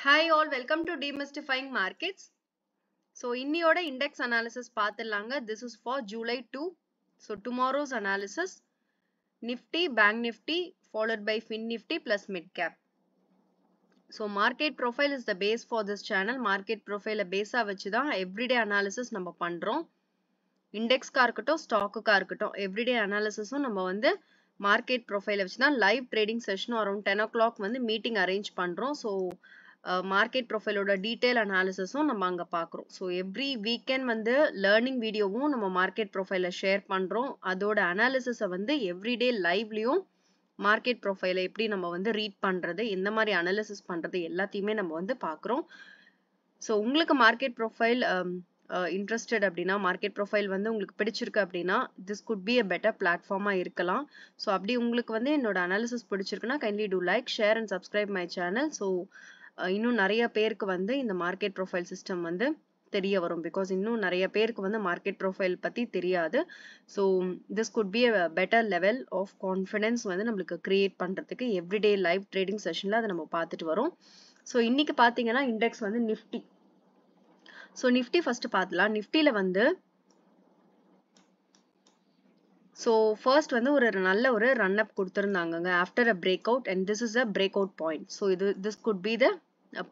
Hi all, welcome to Demystifying Markets. So, இன்னியோட index analysis பார்த்துடலாங்க. This is for July 2. So, tomorrow's analysis, Nifty, Bank Nifty, followed by Fin Nifty plus Mid Cap. So, market profile is the base for this channel. Market profile base வச்சு தான் everyday analysis நம்ம பண்றோம். Index கா இருக்கட்டும், stock கா இருக்கட்டும், everyday analysisம் நம்ம வந்து market profile வச்சு தான் live trading session around 10 o'clock வந்து meeting arrange பண்றோம். So, market profile ஓட detail analysisம் நம்ம அங்க பார்க்கிறோம். So, every weekend வந்து learning videoவும் நம்ம market profile share பண்றோம். அதோட analysis வந்து everyday liveலயும் market profile எப்படி நம்ம வந்து read பண்றது, எந்த மாதிரி analysis பண்றது எல்லாத்தையுமே நம்ம வந்து பார்க்கிறோம். So, உங்களுக்கு market profile interested அப்படின்னா market profile வந்து உங்களுக்கு பிடிச்சிருக்கு அப்படின்னா this could be a better platform இருக்கலாம். So, அப்படி உங்களுக்கு வந்து என்னோட analysis பிடிச்சிருக்குன்னா kindly do like, share and subscribe my channel. So, இன்னும் நிறைய பேருக்கு வந்து இந்த market profile system வந்து தெரிய வரும் because இன்னும் நிறைய பேருக்கு வந்து market profile பத்தி தெரியாது. So, this could be a better level of confidence வந்து நம்மளுக்கு create பண்றதுக்கு everyday live trading sessionல அதை நம்ம பார்த்துட்டு வரோம். So, இன்னைக்கு பார்த்தீங்கன்னா index வந்து Nifty. So, Nifty first பார்க்கலாம். Niftyல வந்து so first வந்து ஒரு நல்ல ஒரு run up கொடுத்திருந்தாங்க after a breakout and this is a breakout point. So, this could be the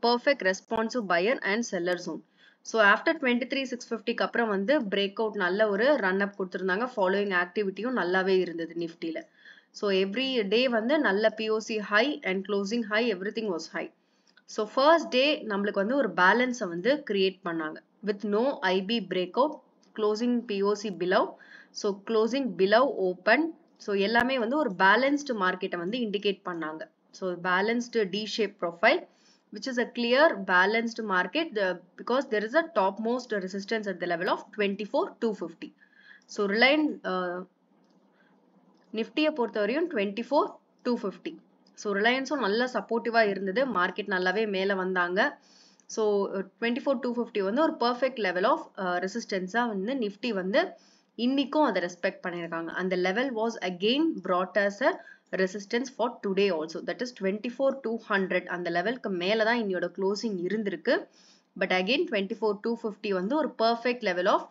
perfect responsive buyer and seller zone. So, after 23,650 க்கு அப்புறம் வந்து breakout நல்ல ஒரு run up கொடுத்திருந்தாங்க. Following activityயும் நல்லாவே இருந்தது Niftyல. So, every day வந்து நல்ல POC high and closing high, everything was high. So, first day நம்மளுக்கு வந்து ஒரு balance வந்து create பண்ணாங்க with no IB breakout, closing POC below. So, closing below open. So, எல்லாமே வந்து ஒரு balanced market வந்து indicate பண்ணாங்க. So, balanced D-shape profile, which is a clear balanced market because there is a topmost resistance at the level of 24,250. So, Reliance Nifty பொறுத்தவரையும் 24,250. So, ரிலையன்ஸும் நல்ல சப்போர்ட்டிவா இருந்தது. Market நல்லாவே மேல வந்தாங்க. So, 24,250 வந்து ஒரு perfect level of resistance-ஆ வந்து நிஃப்டி வந்து இன்னிக்கும் அதை ரெஸ்பெக்ட் பண்ணியிருக்காங்க. அந்த level was again brought as a resistance for today also. That is 24,200. அந்த லெவலுக்கு மேல தான் இன்னியோட க்ளோசிங் இருந்திருக்கு. But again 24,250 வந்து ஒரு perfect level of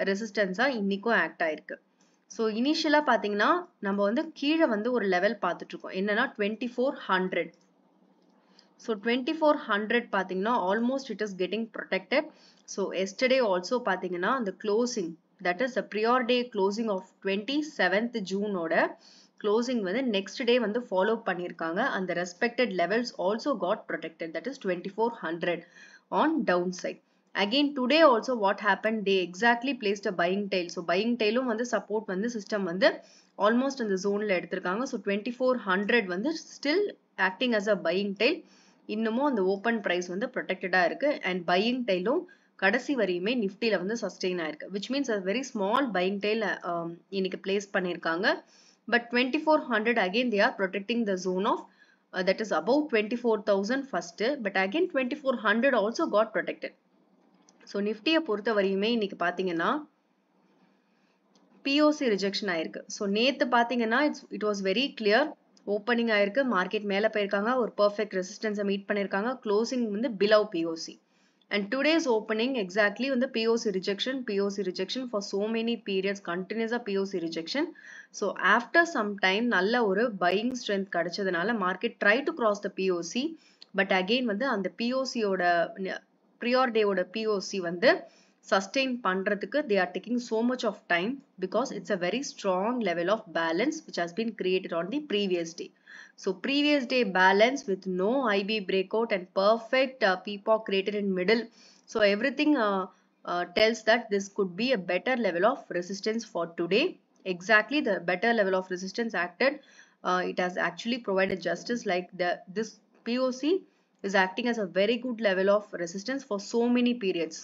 resistance-ஆ இன்னிக்கும் ஆக்ட் ஆயிருக்கு. So, இனிஷியலா பாத்தீங்கன்னா நம்ம வந்து கீழே வந்து ஒரு லெவல் பார்த்துட்டு இருக்கோம். என்னன்னா 2400. So, 2400 பாத்தீங்கன்னா almost it is getting protected. So, yesterday also பாத்தீங்கன்னா the closing, that is the prior day closing of 27th June ஓட closing வந்து next day வந்து follow பண்ணிருக்காங்க. அந்த respected levels also got protected. That is 2400 on downside. Again today also what happened, they exactly placed a buying tail. So, buying tailum வந்து support வந்து system வந்து almost in the zone ல எடுத்திருக்காங்க. So, 2400 வந்து still acting as a buying tail. இன்னமும் அந்த open price வந்து protected-ஆ இருக்கு and buying tailum கடைசி வரையுமே நிஃப்டில வந்து sustain ஆயிருக்கு, which means a very small buying tail இன்னைக்கு place பண்ணிருக்காங்க. But 2400 again they are protecting the zone of that is above 24,000 first, but again 2400 also got protected. So, நிஃப்டியை பொறுத்த வரையுமே இன்னைக்கு பாத்தீங்கன்னா POC rejection ஆயிருக்கு. So, நேத்து பாத்தீங்கன்னா it was very clear. Opening ஆயிருக்கு, market மேல போயிருக்காங்க, ஒரு perfect resistance meet பண்ணிருக்காங்க, closing வந்து below POC. And today's opening exactly வந்து POC rejection for so many periods, continuous POC rejection. So, after some time நல்ல ஒரு buying strength கிடைச்சதுனால market try to cross the POC, but again வந்து அந்த POC ஓட prior day ஓட POC வந்து sustain பண்றதுக்கு they are taking so much of time because it's a very strong level of balance which has been created on the previous day. So, previous day balance with no IB breakout and perfect PPOC created in middle. So, everything tells that this could be a better level of resistance for today. Exactly the better level of resistance acted. It has actually provided justice like this POC is acting as a very good level of resistance for so many periods.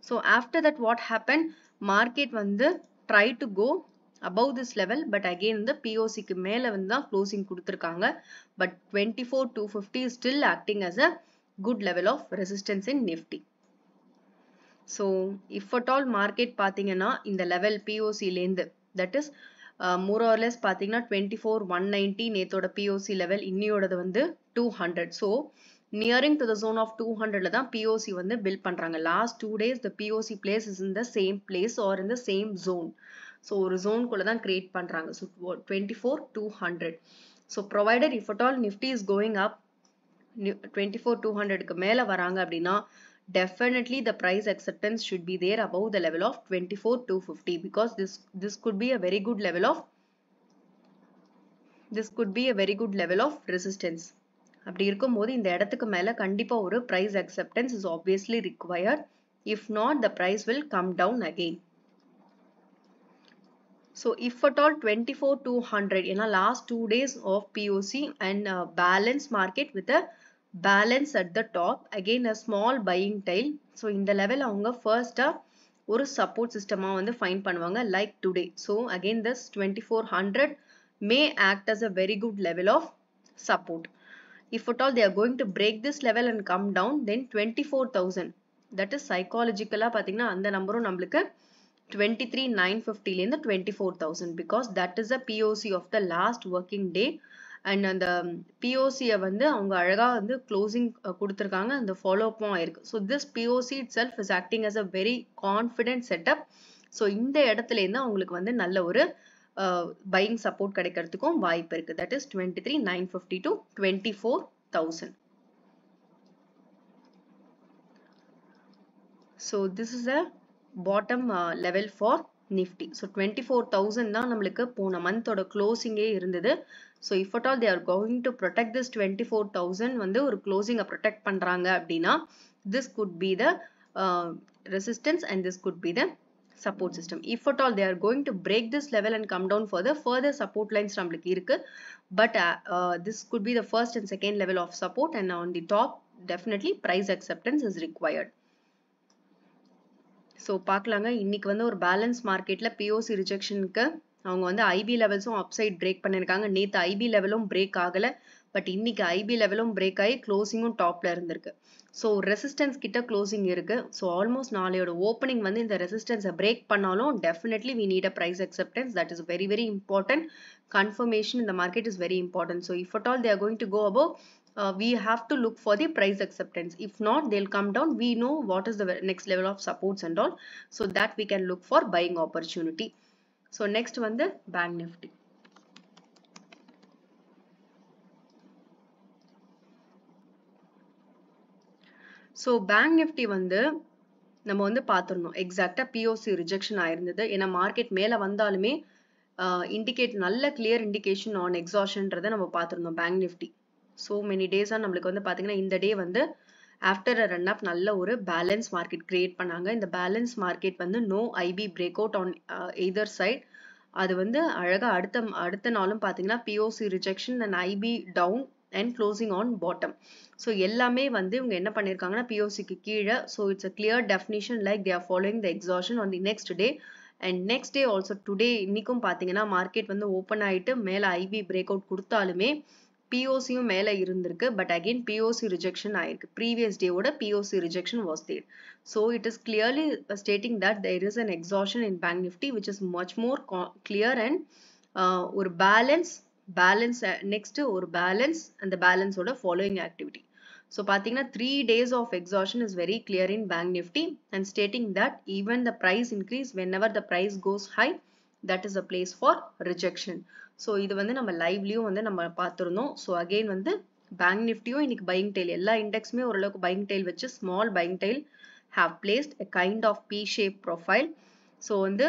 So, after that what happened, market வந்து try to go above this level, but again the POC க்கு மேல வந்து தான் closing கொடுத்திருக்காங்க. But 24,250 is still acting as a good level of resistance in Nifty. So, if at all market பாத்தீங்கன்னா இந்த level POC லேந்து, that is more or less பாத்தீங்கன்னா 24,190 நேத்தோட POC level, இன்னியோடது வந்து 200. So, nearing to the zone of 200 தான் POC வந்து build பண்றாங்க. Last 2 days the POC place is in the same place or in the same zone. So ஒரு zone குள்ள தான் create பண்றாங்க. So 24,200. So provided if at all Nifty is going up 24,200 க்கு மேல வராங்க அப்படின்னா definitely the price acceptance should be there above the level of 24,250 because this could be a very good level of resistance. அப்படி இருக்கும்போது இந்த இடத்துக்கு மேல கண்டிப்பா ஒரு price acceptance is obviously required. If not, the price will come down again. So if at all 24,200, ஏன்னா last 2 days of POC and balance market with a balance at the top, again a small buying tail. So இந்த level அவங்க first ஒரு support system வந்து find பண்ணுவாங்க like today. So again this 2400 may act as a very good level of support. If at all they are going to break this level and come down, then 24,000, that is psychologically பாத்தீங்கன்னா அந்த நம்பரும் நம்மளுக்கு 23,950 ல இருந்து 24,000 because that is the POC of the last working day. And அந்த POC வந்து அவங்க அழகா வந்து closing கொடுத்திருக்காங்க, அந்த follow up ஆயிருக்கு. So this POC itself is acting as a very confident setup. So இந்த இடத்துல இருந்து அவங்களுக்கு வந்து நல்ல ஒரு buying support கிடைக்கிறதுக்கும் வாய்ப்பு இருக்கு. That is 23,950 to 24,000. So this is a bottom level for Nifty. So 24,000 தான் நம்மளுக்கு போன மந்தோட closing இருந்தது. So if at all they are going to protect this 24,000 வந்து ஒரு closing protect பண்றாங்க அப்படின்னா this could be the resistance and this could be the support system. If at all they are going to break this level and come down further support lines நம்மளுக்கு இருக்கு. But this could be the first and second level of support, and on the top definitely price acceptance is required. So பார்க்கலாங்க, இன்னைக்கு வந்து ஒரு balance மார்க்கெட்ல POC ரிஜெக்ஷனுக்கு அவங்க வந்து IB லெவல்ஸும் upside break பண்ணிருக்காங்க. நேத்து IB லெவலும் பிரேக் ஆகல, பட் இன்னைக்கு IB லெவலும் பிரேக் ஆகி க்ளோசிங்கும் டாப்ல இருந்திருக்கு. ஸோ ரெசிஸ்டன்ஸ் கிட்ட க்ளோசிங் இருக்கு. ஸோ ஆல்மோஸ்ட் நாளையோட ஓப்பனிங் வந்து இந்த ரெசிஸ்டன்ஸை பிரேக் பண்ணாலும் definitely we need a price acceptance. That is very very important. Confirmation இந்த market is very important. So if at all they are going to go above, we have to look for the price acceptance. If not, they'll come down. We know what is the next level of supports and all, so that we can look for buying opportunity. So next one, the Bank Nifty. So Bank Nifty வந்து நம்ம வந்து பார்த்துடணும் எக்ஸாக்டா POC rejection ஆயிருந்தது. ஏன்னா market மேல வந்தாலுமே indicate நல்ல clear indication on எக்ஸாஷன்றதை நம்ம பார்த்துருந்தோம் bank Nifty. so many days நம்மளுக்கு வந்து பாத்தீங்கன்னா இந்த டே வந்து ஆஃப்டர் a run up நல்ல ஒரு பேலன்ஸ் மார்க்கெட் கிரியேட் பண்ணாங்க. இந்த பேலன்ஸ் மார்க்கெட் வந்து no IB break out on either side. அது வந்து அழகா அடுத்த நாளும் பாத்தீங்கன்னா POC rejection and IB down and closing on bottom. So எல்லாமே வந்து இவங்க என்ன பண்ணிருக்காங்கன்னா POCக்கு கீழே. So it's a clear definition like they are following the exhaustion on the next day. And next day also today இன்னைக்கும் பாத்தீங்கன்னா மார்க்கெட் வந்து open ஆயிட்டு மேல IB பிரேக் அவுட் கொடுத்தாலுமே POCயும் மேல இருந்திருக்கு. பட் அகைன் POC ரிஜெக்ஷன் ஆயிருக்கு. ப்ரீவியஸ் டேவோட POC rejection was there. So it is clearly stating that there is an exhaustion in Bank Nifty which is much more clear and ஒரு balance next ஒரு balance அந்த பேலன்ஸோட following activity. So பார்த்தீங்கன்னா 3 days of exhaustion is very clear in Bank Nifty and stating that even the price increase whenever the price goes high, that is a place for rejection. So இது வந்து நம்ம லைவ்லயும் வந்து நம்ம பார்த்துருந்தோம். So again வந்து bank நிஃப்டியும் இன்னைக்கு buying tail எல்லா இண்டெக்ஸுமே ஓரளவுக்கு பையிங் டெய்ல் வச்சு small buying tail have placed a kind of P-shape profile. So வந்து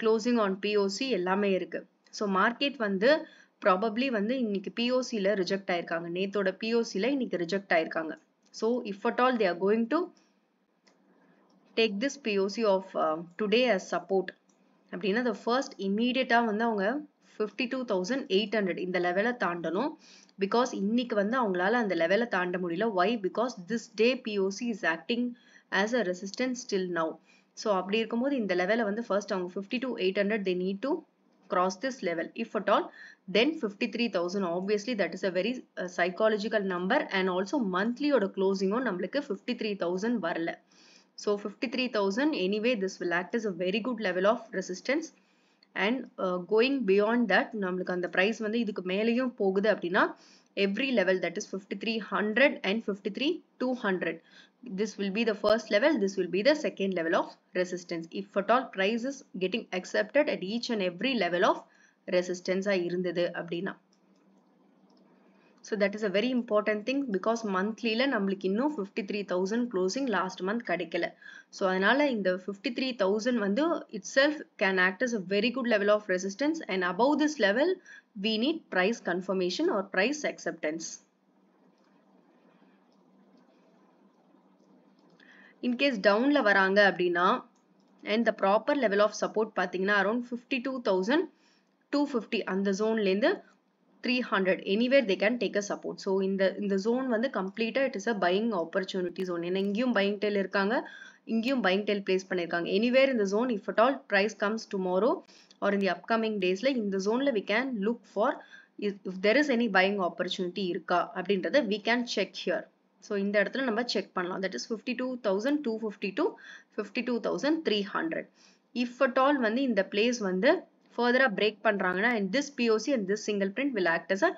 க்ளோசிங் ஆன் POC எல்லாமே இருக்கு. ஸோ மார்க்கெட் வந்து ப்ராபப்ளி வந்து இன்னைக்கு POCல ரிஜெக்ட் ஆயிருக்காங்க. நேத்தோட POCல இன்னைக்கு ரிஜெக்ட் ஆயிருக்காங்க. So if at all they are going to take this POC of today as support அப்படின்னா the first immediate-ஆ வந்து அவங்க 52,800 இந்த லெவலை தாண்டணும். பிகாஸ் இன்னைக்கு வந்து அவங்களால அந்த லெவலை தாண்ட முடியல. why? because this day POC is acting as a resistance till now. So அப்படி இருக்கும்போது இந்த லெவலை வந்து ஃபர்ஸ்ட் அவங்க 52,800 they need to cross this level. If at all, then 53,000. Obviously that is a very psychological number and also monthly oda closing on நம்மளுக்கு 53,000 வரல. So 53,000 anyway this will act as a very good level of resistance and going beyond that நம்மளுக்கு அந்த price வந்து இதுக்கு மேலேயும் போகுது அப்படின்னா every level, that is 5300 and 53200. This will be the first level, this will be the second level of resistance. If at all price is getting accepted at each and every level of resistance irundhathu appadina. So that is a very important thing, because monthly la namukku innum 53000 closing last month kadikala. So adanal இந்த 53000 வந்து itself can act as a very good level of resistance, and above this level we need price confirmation or price acceptance. In case down la varanga அப்படினா, and the proper level of support பாத்தீங்கன்னா around 52250 அந்த zone ல இருந்து 300, anywhere they can take a support. So in the zone வந்து complete it is a buying opportunity zone. ஏன்னா இங்கேயும் buying tail இருக்காங்க, இங்கேயும் buying tail place பண்ணிருக்காங்க. Anywhere in the zone, if at all price comes tomorrow or in the upcoming days ல இந்த zone ல we can look for if there is any buying opportunity இருக்கா அப்படின்றத we can check here. So இந்த இடத்துல நம்ம check பண்ணலாம். That is 52250 to 52300. If at all வந்து இந்த place வந்து further break பண்றாங்கன்னா, and this POC and this single print will act as a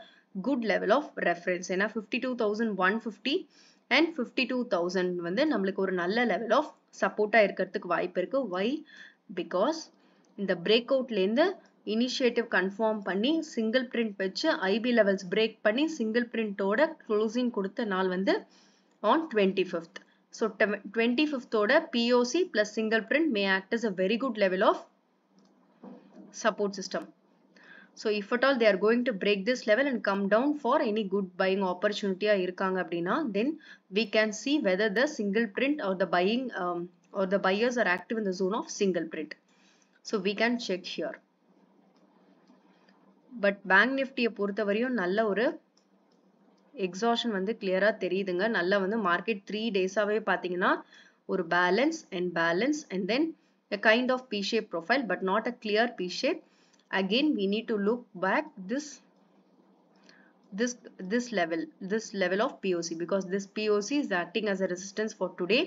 good level of reference. ஏன்னா 52150 and 52000 வந்து நம்மளுக்கு ஒரு நல்ல level of support இருக்கிறதுக்கு வாய்ப்பு இருக்கு. Why? Because இந்த breakout ல இருந்து initiative confirm பண்ணி single print வச்சு IB levels break பண்ணி single print ஓட closing கொடுத்த நாள் வந்து on 25th. So 25th ஓட POC plus single print may act as a very good level of support system. So if at all they are going to break this level and come down for any good buying opportunity irukanga appadina, then we can see whether the single print or the buying or the buyers are active in the zone of single print. So we can check here. But bank nifty பொறுத்த வரையும் நல்ல ஒரு exhaustion வந்து clear-ஆ தெரியுதுங்க. நல்ல வந்து market 3 days-ஆவே பாத்தீங்கன்னா ஒரு balance and then a kind of P-shape profile, but not a clear P-shape. Again we need to look back this level of POC, because this POC is acting as a resistance for today.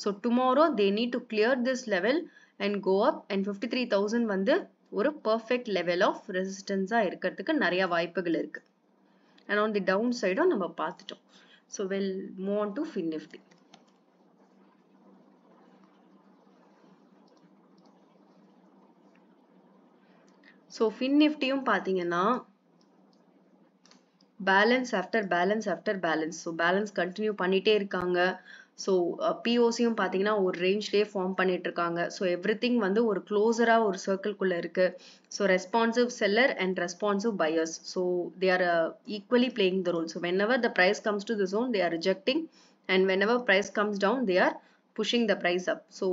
So tomorrow they need to clear this level and go up, and 53000 வந்து ஒரு perfect level of resistance-ஆ இருக்கிறதுக்கு நிறைய வாய்ப்புகள் இருக்கு. And on the downside நம்ம பார்த்துட்டோம். So we'll move on to Fin Nifty. So Fin Niftyயும் பாத்தீங்கன்னா balance after balance after balance. So balance continue பண்ணிட்டே இருக்காங்க. So POCயும் பாத்தீங்கன்னா ஒரு ரேஞ்ச்லயே ஃபார்ம் பண்ணிட்டு இருக்காங்க. So everything வந்து ஒரு closer-ஆ ஒரு circle-குள்ள இருக்கு. So responsive seller and responsive buyers. So they are equally playing the role. So whenever the price comes to the zone, they are rejecting, and whenever price comes down, they are pushing the price up. So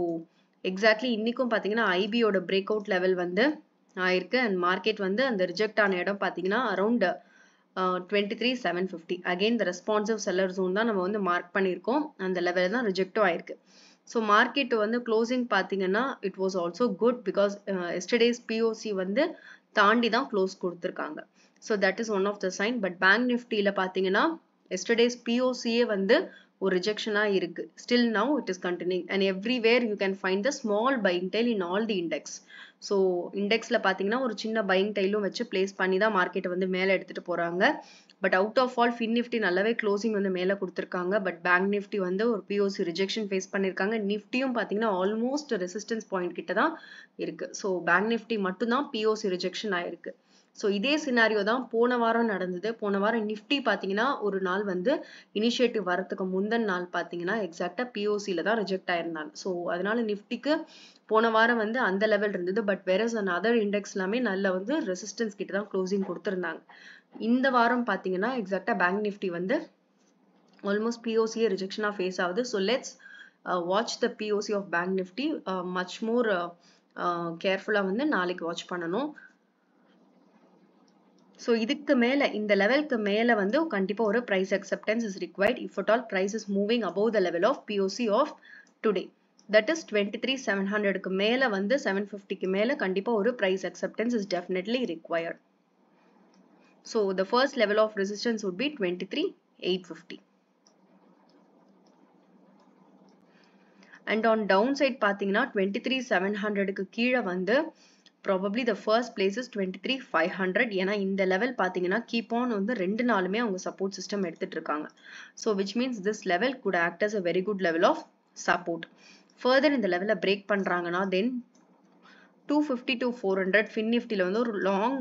exactly இன்னைக்கும் பாத்தீங்கன்னா IB ஓட breakout level வந்து ஆயிருக்கு, and market வந்து அந்த reject ஆன இடம் பாத்தீங்கன்னா around 23750. Again the responsive seller zone தான் நம்ம வந்து மார்க் பண்ணியிருக்கோம், அந்த லெவலில் தான் ரிஜெக்டும் ஆயிருக்கு. ஸோ மார்க்கெட் வந்து க்ளோசிங் பார்த்தீங்கன்னா it was also good, because yesterday's POC வந்து தாண்டி தான் க்ளோஸ் கொடுத்துருக்காங்க. So that is one of the sign. But bank நிஃப்டியில் பார்த்தீங்கன்னா எஸ்டர்டேஸ் POCயே வந்து ஒரு ரிஜெக்ஷனாக இருக்கு. Still now it is continuing, and everywhere you can find the small buying tail in all the index. So இண்டெக்ஸில் பார்த்தீங்கன்னா ஒரு சின்ன பையிங் டைலும் வச்சு பிளேஸ் பண்ணி தான் மார்க்கெட்டை வந்து மேலே எடுத்துகிட்டு போகிறாங்க. But out of all fin nifty நல்லாவே க்ளோசிங் வந்து மேலே கொடுத்துருக்காங்க. பட் பேங்க் நிஃப்டி வந்து ஒரு POC ரிஜெக்ஷன் ஃபேஸ் பண்ணியிருக்காங்க. நிஃப்டியும் பார்த்தீங்கன்னா ஆல்மோஸ்ட் ரெசிஸ்டன்ஸ் பாயிண்ட் கிட்ட தான் இருக்கு. ஸோ பேங்க் நிஃப்டி மட்டும்தான் POC ரிஜெக்ஷன் ஆயிருக்கு. ஸோ இதே சினாரியோ தான் போன வாரம் நடந்தது. போன வாரம் நிஃப்டி பார்த்தீங்கன்னா ஒரு நாள் வந்து இனிஷியேட்டிவ் வரத்துக்கு முந்தின நாள் பார்த்தீங்கன்னா எக்ஸாக்டாக POCல தான் ரிஜெக்ட் ஆயிருந்தாங்க. ஸோ அதனால நிஃப்டிக்கு போன வாரம் வந்து அந்த லெவல் இருந்தது. பட் வேறஸ் அதர் இண்டெக்ஸ் எல்லாமே நல்ல வந்து ரெசிஸ்டன்ஸ் கிட்ட தான் க்ளோசிங் கொடுத்துருந்தாங்க. இந்த வாரம் பார்த்தீங்கன்னா எக்ஸாக்டாக பேங்க் நிஃப்டி வந்து ஆல்மோஸ்ட் POCயே ரிஜெக்ஷனாக ஃபேஸ் ஆகுது. So let's watch the POC of bank nifty much more கேர்ஃபுல்லாக வந்து நாளைக்கு வாட்ச் பண்ணணும். ஸோ இதுக்கு மேலே இந்த லெவலுக்கு மேலே வந்து கண்டிப்பாக ஒரு price acceptance is required if at all price is moving above the level of POC of today. That is 23,700க்கு மேலே வந்து 750க்கு மேலே கண்டிப்பாக ஒரு price acceptance is definitely required. So the first level of resistance would be 23,850. And on down side பார்த்தீங்கன்னா 23,700க்கு கீழே வந்து probably the first place is 23,500. ஏன்னா இந்த லெவல் பார்த்தீங்கன்னா keep on வந்து 2 நாளுமே அவங்க சப்போர்ட் சிஸ்டம் எடுத்துட்டு இருக்காங்க. So which means this level could act as a very good level of support. Further இந்த லெவலை பிரேக் பண்றாங்கன்னா then 250 to 400 fin niftyல வந்து ஒரு லாங்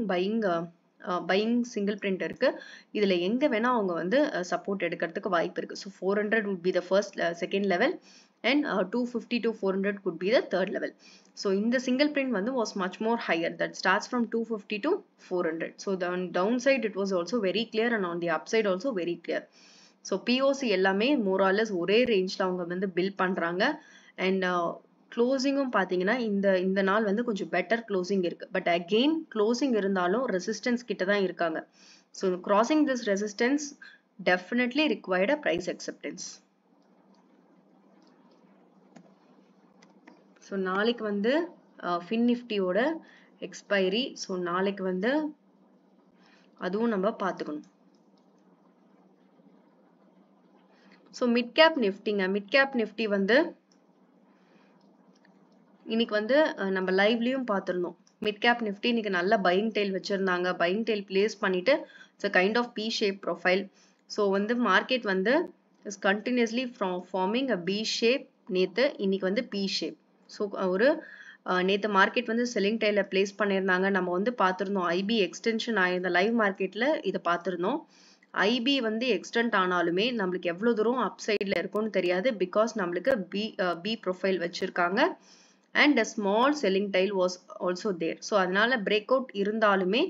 பையிங் சிங்கிள் பிரிண்ட் இருக்கு. இதுல எங்க வேணா அவங்க வந்து சப்போர்ட் எடுக்கிறதுக்கு வாய்ப்பு இருக்கு. So 400 would be the first second level and 250 to 400 could be the third level. So in the single print வந்து was much more higher, that starts from 250 to 400. So the downside it was also very clear and on the upside also very clear. So POC எல்லாமே more or less ஒரே ரேஞ்ச்ல அவங்க வந்து build பண்றாங்க. and க்ளோசிங்கும் பார்த்தீங்கன்னா இந்த நாள் வந்து கொஞ்சம் பெட்டர் க்ளோசிங் இருக்கு. பட் அகெயின் க்ளோசிங் இருந்தாலும் ரெசிஸ்டன்ஸ் கிட்ட தான் இருக்காங்க. So crossing this resistance definitely required a price acceptance. So நாளைக்கு வந்து ஃபின் நிஃப்டியோட எக்ஸ்பைரி. ஸோ நாளைக்கு வந்து அதுவும் நம்ம பார்த்துக்கணும். ஸோ மிட் கேப் நிஃப்டி வந்து இன்னைக்கு வந்து நம்ம லைவ்லயும் பார்த்திருந்தோம். மிட் கேப் நிஃப்டி இன்னைக்கு நல்ல பையிங் டெயில் வச்சிருந்தாங்க. பையிங் டெயில் பிளேஸ் பண்ணிட்டு it's a kind of P shape profile. So வந்து மார்க்கெட் வந்து is continuously farming a B shape. நேத்து இன்னைக்கு வந்து P shape. ஸோ ஒரு நேத்து மார்க்கெட் வந்து செல்லிங் டெயில பிளேஸ் பண்ணியிருந்தாங்க. நம்ம வந்து பார்த்திருந்தோம் ஐபி எக்ஸ்டென்ஷன் ஆயிருந்த லைவ் மார்க்கெட்ல இதை பார்த்திருந்தோம். ஐபி வந்து எக்ஸ்டென்ட் ஆனாலுமே நம்மளுக்கு எவ்வளவு தூரம் அப்சைட்ல இருக்கும்னு தெரியாது. பிகாஸ் நம்மளுக்கு பி ப்ரொஃபைல் வச்சிருக்காங்க. and a small selling tail was also there. so அதனால breakout இருந்தாலுமே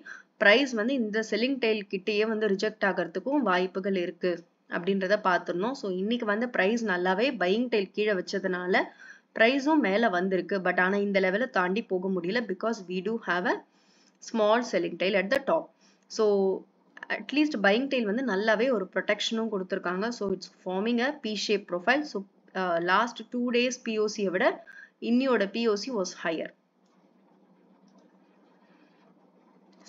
price வந்து இந்த selling tail கிட்டயே வந்து ரிஜெக்ட் ஆகிறதுக்கும் வாய்ப்புகள் இருக்கு அப்படின்றத பார்த்துறணும். so இன்னைக்கு வந்து price நல்லாவே buying tail கீழே வச்சதுனால priceம் மேல வந்திருக்கு. பட் ஆனா இந்த லெவலை தாண்டி போக முடியல because we do have a small selling tail at the top. so at least buying tail வந்து நல்லாவே ஒரு ப்ரொடெக்ஷனும் கொடுத்திருக்காங்க. so it's forming a P shape profile. so last 2 days POC விட இன்னியோட POC was higher.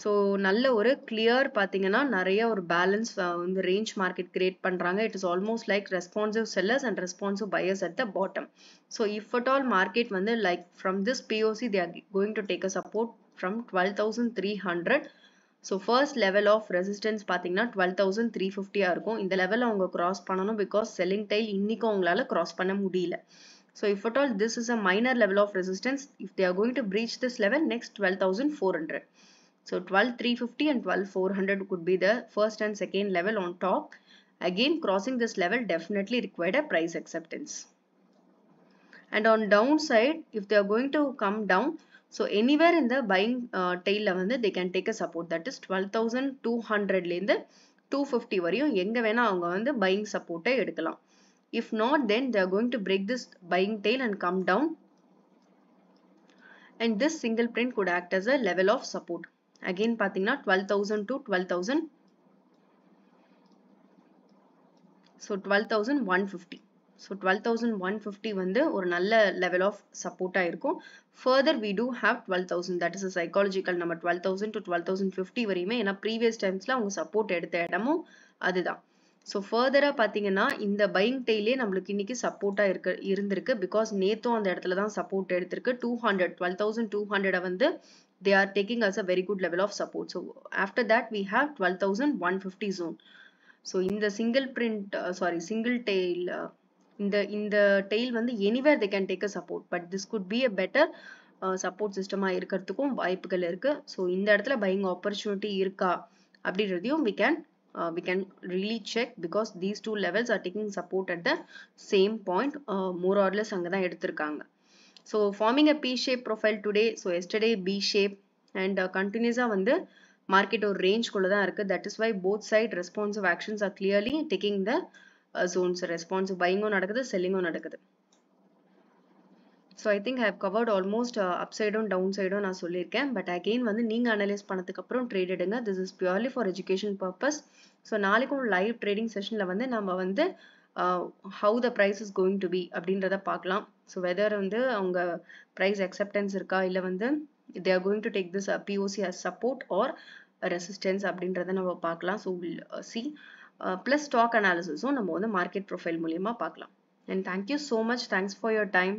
ஸோ நல்ல ஒரு clear பார்த்தீங்கன்னா நிறைய ஒரு பேலன்ஸ் வந்து ரேஞ்ச் மார்க்கெட் கிரியேட் பண்ணுறாங்க. It is almost like responsive sellers and responsive buyers at the bottom. So if at all market வந்து like from this POC they are going to take a support from 12,300. So first level of resistance பார்த்தீங்கன்னா 12,350 இருக்கும். இந்த லெவலில் அவங்க cross பண்ணணும் because selling tail இன்னைக்கும் அவங்களால cross பண்ண முடியல. So if at all this is a minor level of resistance, if they are going to breach this level, next 12,400. So 12,350 and 12,400 could be the first and second level on top. Again crossing this level definitely required a price acceptance. And on downside, if they are going to come down, so anywhere in the buying tail வந்து they can take a support, that is 12,200 ல இருந்து 250 வரையும் எங்க வேணா அவங்க வந்து buying support எடுக்கலாம். If not, then they are going to break this buying tail and come down. And this single print could act as a level of support. Again, pathina 12,000 to 12,000. So 12,150. So 12,150 வந்து ஒரு நல்ல level of support இருக்கும். Further we do have 12,000. That is a psychological number. 12,000 to 12,050 வரையுமே ஏன்னா previous timesல அவங்க support எடுத்த இடமும் அதுதான். ஸோ ஃபர்தராக பார்த்தீங்கன்னா இந்த பையிங் டெய்லே நம்மளுக்கு இன்னைக்கு சப்போர்ட்டாக இருந்திருக்கு பிகாஸ் நேத்தும் அந்த இடத்துல தான் சப்போர்ட் எடுத்திருக்கு. 12,200 வந்து they are taking as a very good level of support. So after that we have 12,150 zone. So இந்த சிங்கிள் டெய்ல் இந்த டெய்ல் வந்து anywhere they can take a support. But this good be a better support சிஸ்டமாக இருக்கிறதுக்கும் வாய்ப்புகள் இருக்கு. So இந்த இடத்துல buying opportunity இருக்கா அப்படின்றதையும் we can really check because these two levels are taking support at the same point. More or less அங்க தான் எடுத்திருக்காங்க. So forming a P shape profile today. So yesterday B shape and continuously வந்து market ஒரு range குள்ள தான் இருக்கு. That is why both side responsive actions are clearly taking the zones. Responsive buying நடக்குது, selling நடக்குது. So I think I have covered almost upside and downside நான் சொல்லியிருக்கேன். But again வந்து நீங்க அனலைஸ் பண்ணதுக்கு அப்புறம் ட்ரேட் எடுங்க. This is purely for education purpose. So நாளைக்கும் லைவ் ட்ரேடிங் செஷன்ல வந்து நம்ம வந்து how the price is going to be அப்படின்றத பார்க்கலாம். ஸோ வெதர் வந்து அவங்க ப்ரைஸ் அக்செப்டன்ஸ் இருக்கா இல்லை வந்து they are going to take this POC as support or resistance அப்படின்றத நம்ம பார்க்கலாம். So will see plus stock அனாலிசிஸும் நம்ம வந்து மார்க்கெட் ப்ரொஃபைல் மூலியமா பார்க்கலாம். And thank you so much. Thanks for your time.